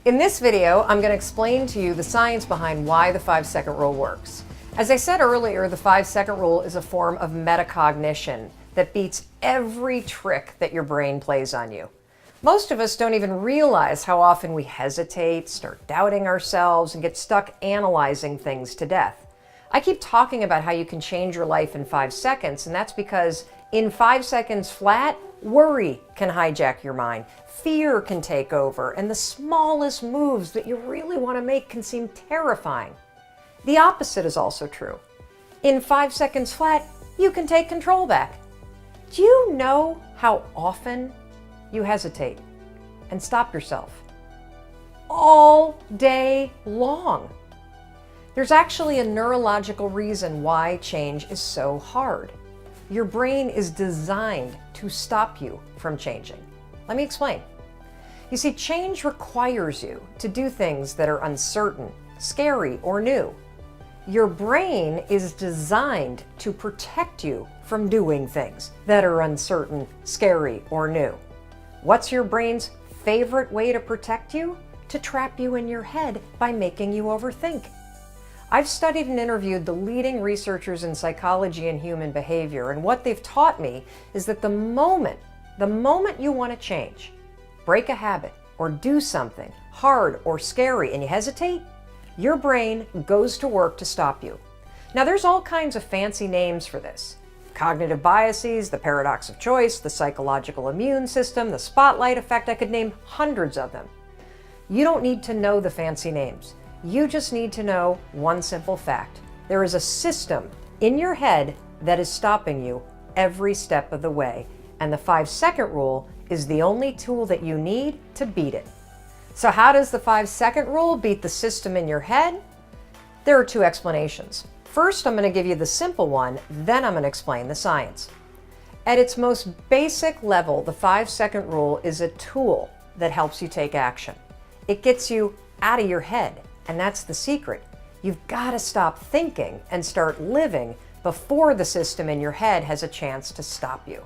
In this video, I'm going to explain to you the science behind why the 5-second rule works. As I said earlier, the 5-second rule is a form of metacognition that beats every trick that your brain plays on you. Most of us don't even realize how often we hesitate, start doubting ourselves, and get stuck analyzing things to death. I keep talking about how you can change your life in 5 seconds, and that's because in 5 seconds flat, worry can hijack your mind, fear can take over, and the smallest moves that you really want to make can seem terrifying. The opposite is also true. In 5 seconds flat, you can take control back. Do you know how often you hesitate and stop yourself? All day long. There's actually a neurological reason why change is so hard. Your brain is designed to stop you from changing. Let me explain. You see, change requires you to do things that are uncertain, scary, or new. Your brain is designed to protect you from doing things that are uncertain, scary, or new. What's your brain's favorite way to protect you? To trap you in your head by making you overthink. I've studied and interviewed the leading researchers in psychology and human behavior, and what they've taught me is that the moment you want to change, break a habit, or do something hard or scary and you hesitate, your brain goes to work to stop you. Now, there's all kinds of fancy names for this. Cognitive biases, the paradox of choice, the psychological immune system, the spotlight effect. I could name hundreds of them. You don't need to know the fancy names. You just need to know one simple fact. There is a system in your head that is stopping you every step of the way, and the 5-second rule is the only tool that you need to beat it. So how does the 5-second rule beat the system in your head? There are two explanations. First, I'm going to give you the simple one, then I'm going to explain the science. At its most basic level, the 5-second rule is a tool that helps you take action. It gets you out of your head, and that's the secret. You've got to stop thinking and start living before the system in your head has a chance to stop you.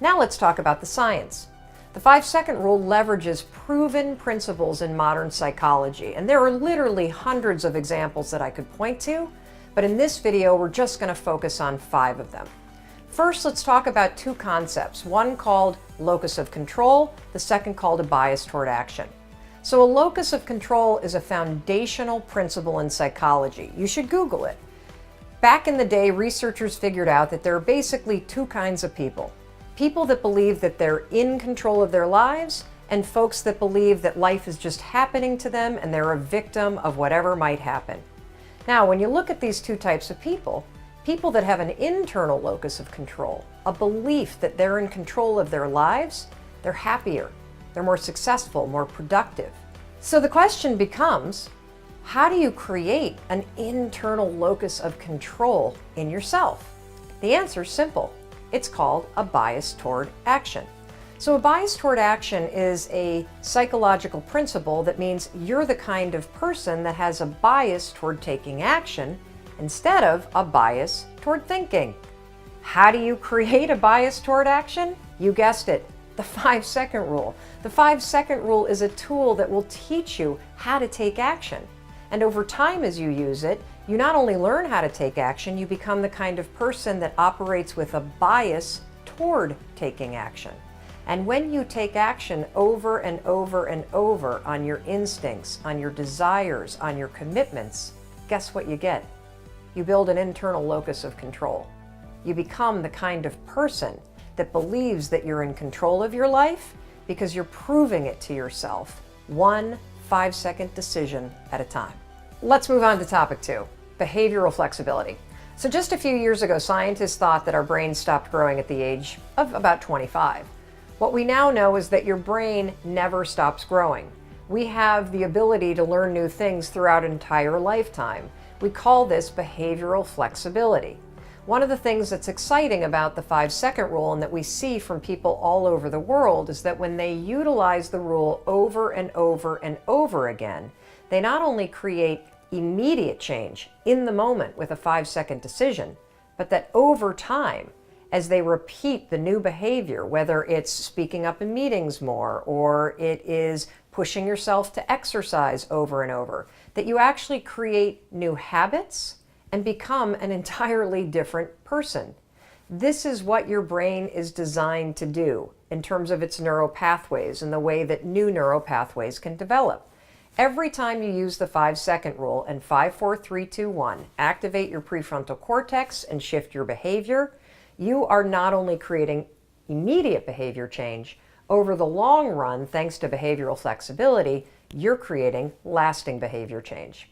Now let's talk about the science. The 5-second rule leverages proven principles in modern psychology, and there are literally hundreds of examples that I could point to, but in this video we're just going to focus on 5 of them. First, let's talk about 2 concepts, one called locus of control, the second called a bias toward action. So a locus of control is a foundational principle in psychology. You should Google it. Back in the day, researchers figured out that there are basically 2 kinds of people. People that believe that they're in control of their lives, and folks that believe that life is just happening to them and they're a victim of whatever might happen. Now, when you look at these 2 types of people, people that have an internal locus of control, a belief that they're in control of their lives, they're happier, they're more successful, more productive. So the question becomes, how do you create an internal locus of control in yourself? The answer is simple. It's called a bias toward action. So a bias toward action is a psychological principle that means you're the kind of person that has a bias toward taking action instead of a bias toward thinking. How do you create a bias toward action? You guessed it, the 5-second rule. The 5-second rule is a tool that will teach you how to take action. And over time, as you use it, you not only learn how to take action, you become the kind of person that operates with a bias toward taking action. And when you take action over and over and over on your instincts, on your desires, on your commitments, guess what you get? You build an internal locus of control. You become the kind of person that believes that you're in control of your life because you're proving it to yourself, one 5-second decision at a time. Let's move on to topic 2, behavioral flexibility. So just a few years ago, scientists thought that our brains stopped growing at the age of about 25. What we now know is that your brain never stops growing. We have the ability to learn new things throughout an entire lifetime. We call this behavioral flexibility. One of the things that's exciting about the 5-second rule and that we see from people all over the world is that when they utilize the rule over and over and over again, they not only create immediate change in the moment with a 5-second decision, but that over time, as they repeat the new behavior, whether it's speaking up in meetings more or it is pushing yourself to exercise over and over, that you actually create new habits and become an entirely different person. This is what your brain is designed to do in terms of its neural pathways and the way that new neural pathways can develop. Every time you use the 5-second rule and 5, 4, 3, 2, 1, activate your prefrontal cortex and shift your behavior, you are not only creating immediate behavior change, over the long run, thanks to behavioral flexibility, you're creating lasting behavior change.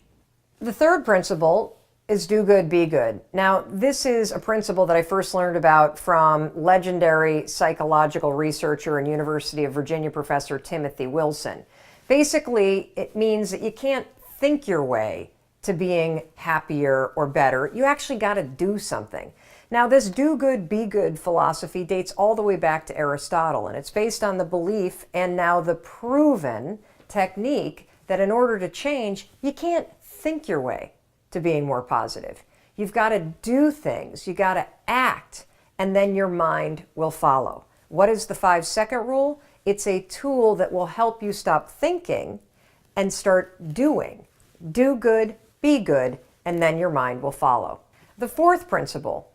The third principle is do good, be good. Now, this is a principle that I first learned about from legendary psychological researcher and University of Virginia professor Timothy Wilson. Basically, it means that you can't think your way to being happier or better. You actually got to do something. Now, this do good, be good philosophy dates all the way back to Aristotle, and it's based on the belief and now the proven technique that in order to change, you can't think your way to being more positive. You've got to do things, you got to act, and then your mind will follow. What is the 5-second rule? It's a tool that will help you stop thinking and start doing. Do good, be good, and then your mind will follow. The fourth principle,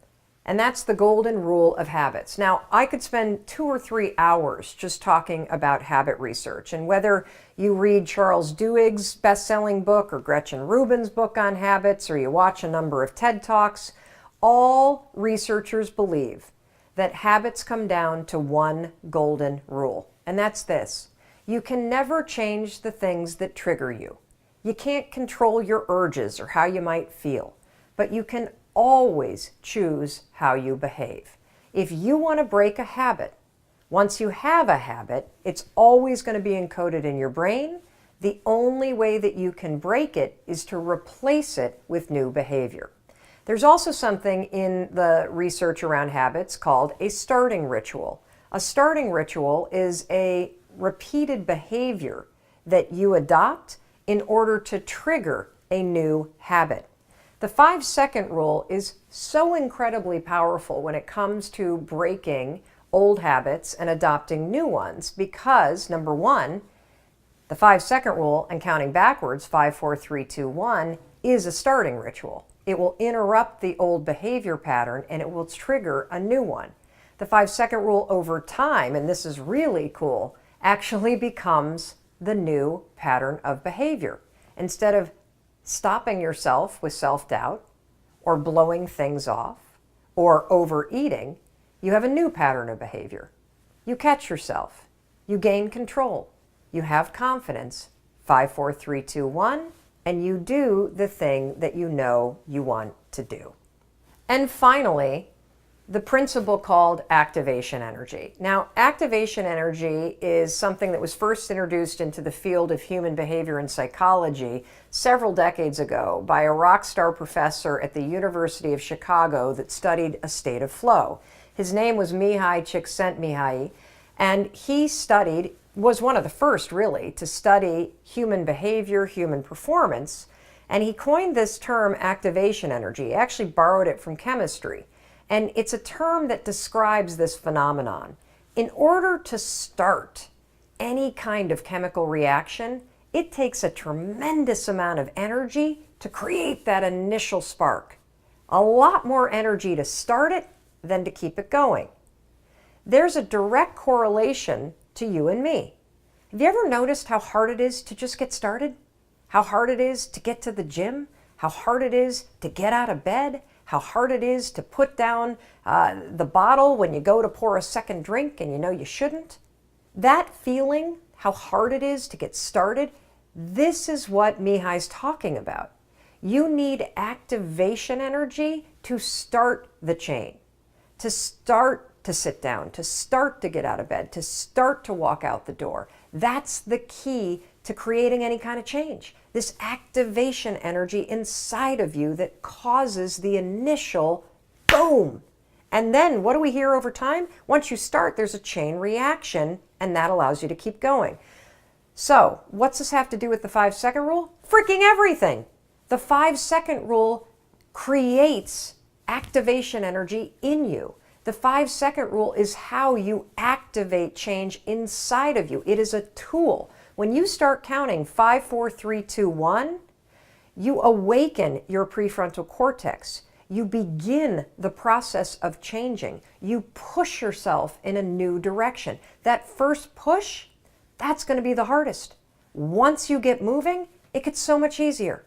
and that's the golden rule of habits. Now, I could spend 2 or 3 hours just talking about habit research, and whether you read Charles Duhigg's best-selling book or Gretchen Rubin's book on habits, or you watch a number of TED Talks, all researchers believe that habits come down to one golden rule, and that's this. You can never change the things that trigger you. You can't control your urges or how you might feel, but you can always choose how you behave. If you want to break a habit, once you have a habit, it's always going to be encoded in your brain. The only way that you can break it is to replace it with new behavior. There's also something in the research around habits called a starting ritual. A starting ritual is a repeated behavior that you adopt in order to trigger a new habit. The 5-second rule is so incredibly powerful when it comes to breaking old habits and adopting new ones because, number one, the 5-second rule and counting backwards, 5, 4, 3, 2, 1, is a starting ritual. It will interrupt the old behavior pattern and it will trigger a new one. The 5-second rule over time, and this is really cool, actually becomes the new pattern of behavior. Instead of stopping yourself with self-doubt or blowing things off or overeating, you have a new pattern of behavior. You catch yourself, you gain control, you have confidence, 5, 4, 3, 2, 1, and you do the thing that you know you want to do. And finally, the principle called activation energy. Now, activation energy is something that was first introduced into the field of human behavior and psychology several decades ago by a rock star professor at the University of Chicago that studied a state of flow. His name was Mihai Csikszentmihalyi, and he was one of the first really to study human behavior, human performance, and he coined this term activation energy. He actually borrowed it from chemistry. And it's a term that describes this phenomenon. In order to start any kind of chemical reaction, it takes a tremendous amount of energy to create that initial spark. A lot more energy to start it than to keep it going. There's a direct correlation to you and me. Have you ever noticed how hard it is to just get started? How hard it is to get to the gym? How hard it is to get out of bed? How hard it is to put down the bottle when you go to pour a second drink and you know you shouldn't? That feeling, how hard it is to get started, this is what Mihai's talking about. You need activation energy to start the chain, to start to sit down, to start to get out of bed, to start to walk out the door. That's the key to creating any kind of change. This activation energy inside of you that causes the initial boom. And then what do we hear over time? Once you start, there's a chain reaction, and that allows you to keep going. So what's this have to do with the 5-second rule? Freaking everything. The 5-second rule creates activation energy in you. The 5-second rule is how you activate change inside of you. It is a tool. When you start counting 5, 4, 3, 2, 1, you awaken your prefrontal cortex. You begin the process of changing. You push yourself in a new direction. That first push, that's going to be the hardest. Once you get moving, it gets so much easier.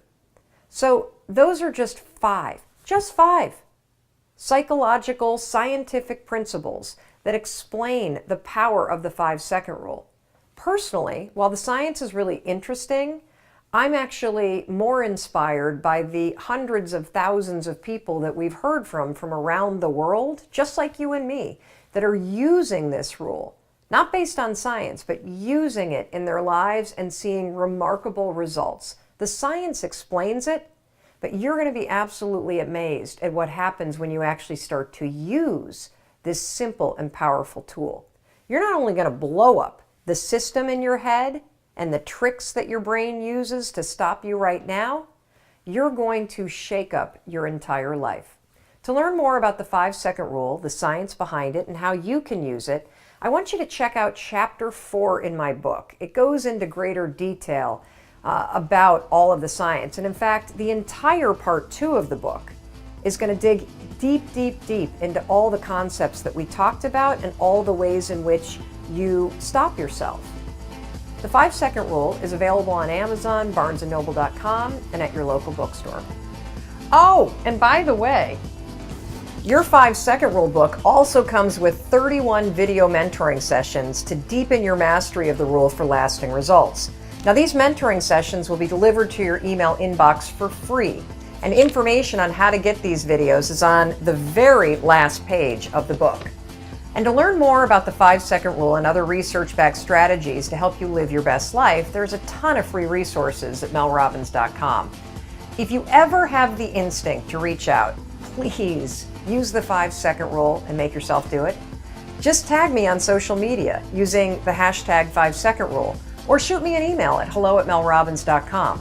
So those are just 5 psychological, scientific principles that explain the power of the 5-second rule. Personally, while the science is really interesting, I'm actually more inspired by the hundreds of thousands of people that we've heard from around the world, just like you and me, that are using this rule, not based on science, but using it in their lives and seeing remarkable results. The science explains it, but you're going to be absolutely amazed at what happens when you actually start to use this simple and powerful tool. You're not only going to blow up the system in your head and the tricks that your brain uses to stop you right now, you're going to shake up your entire life. To learn more about the 5-second rule, the science behind it, and how you can use it, I want you to check out Chapter 4 in my book. It goes into greater detail about all of the science. And in fact, the entire Part 2 of the book is going to dig deep, deep, deep into all the concepts that we talked about and all the ways in which you stop yourself. The 5-second rule is available on Amazon, barnesandnoble.com, and at your local bookstore. Oh, and by the way, your 5-second rule book also comes with 31 video mentoring sessions to deepen your mastery of the rule for lasting results. Now, these mentoring sessions will be delivered to your email inbox for free, and information on how to get these videos is on the very last page of the book. And to learn more about the 5-second rule and other research-backed strategies to help you live your best life, there's a ton of free resources at melrobbins.com. If you ever have the instinct to reach out, please use the 5-second rule and make yourself do it. Just tag me on social media using the hashtag 5-second rule, or shoot me an email at hello@melrobbins.com.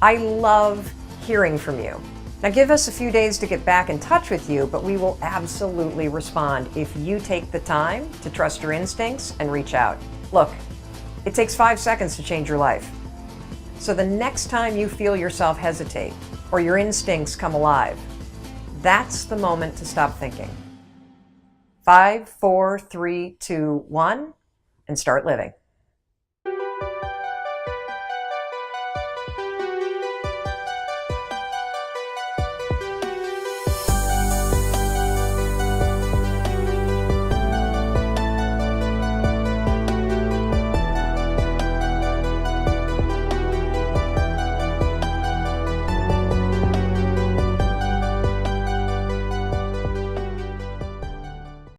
I love hearing from you. Now give us a few days to get back in touch with you, but we will absolutely respond if you take the time to trust your instincts and reach out. Look, it takes 5 seconds to change your life. So the next time you feel yourself hesitate or your instincts come alive, that's the moment to stop thinking. 5, 4, 3, 2, 1, and start living.